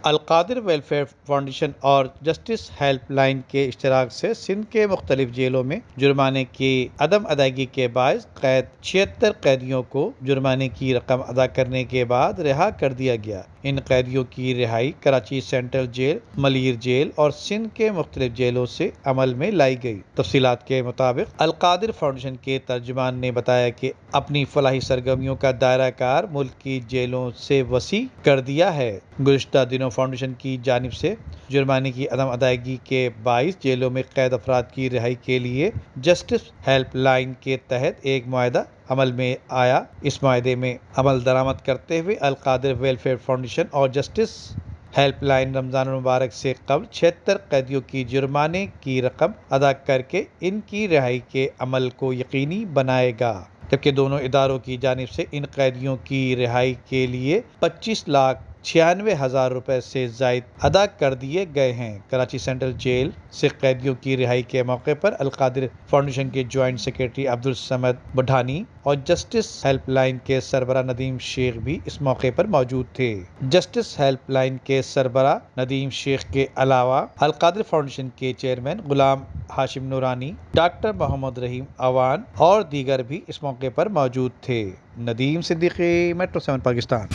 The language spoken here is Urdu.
القادر ویلفیئر فاؤنڈیشن اور جسٹس ہیلپ لائن کے اشتراک سے سندھ کے مختلف جیلوں میں جرمانے کی عدم ادائیگی کے باعث قید 76 قیدیوں کو جرمانے کی رقم ادا کرنے کے بعد رہا کر دیا گیا۔ ان قیدیوں کی رہائی Karachi central jail, Malir jail اور سندھ کے مختلف جیلوں سے عمل میں لائی گئی۔ تفصیلات کے مطابق القادر فاؤنڈیشن کے ترجمان نے بتایا کہ اپنی فلاحی سرگرمیوں کا دائرہ کار ملک کی جیلوں سے وسیع کر دیا ہے۔ گزشتہ دنوں فاؤنڈیشن کی جانب سے جرمانے کی عدم ادائیگی کے باعث جیلوں میں قید افراد کی رہائی کے لیے جسٹس ہیلپ لائن کے تحت ایک معاہدہ عمل میں آیا۔ اس معاہدے میں عمل درآمد کرتے ہوئے القادر ویلفیئر فاؤنڈیشن اور جسٹس ہیلپ لائن رمضان المبارک سے قبل 76 قیدیوں کی جرمانے کی رقم ادا کر کے ان کی رہائی کے عمل کو یقینی بنائے گا، جبکہ دونوں اداروں کی جانب سے ان قیدیوں کی رہائی کے لیے 25,96,000 روپے سے زائد ادا کر دیے گئے ہیں۔ کراچی سینٹرل جیل سے قیدیوں کی رہائی کے موقع پر القادر فاؤنڈیشن کے جوائنٹ سیکرٹری عبدالصمد بڈھانی اور جسٹس ہیلپ لائن کے سربراہ ندیم شیخ بھی اس موقع پر موجود تھے۔ جسٹس ہیلپ لائن کے سربراہ ندیم شیخ کے علاوہ القادر فاؤنڈیشن کے چیئرمین غلام ہاشم نورانی، ڈاکٹر محمد رحیم اوان اور دیگر بھی اس موقع پر موجود تھے۔ ندیم صدیقی، میٹرو 7 پاکستان۔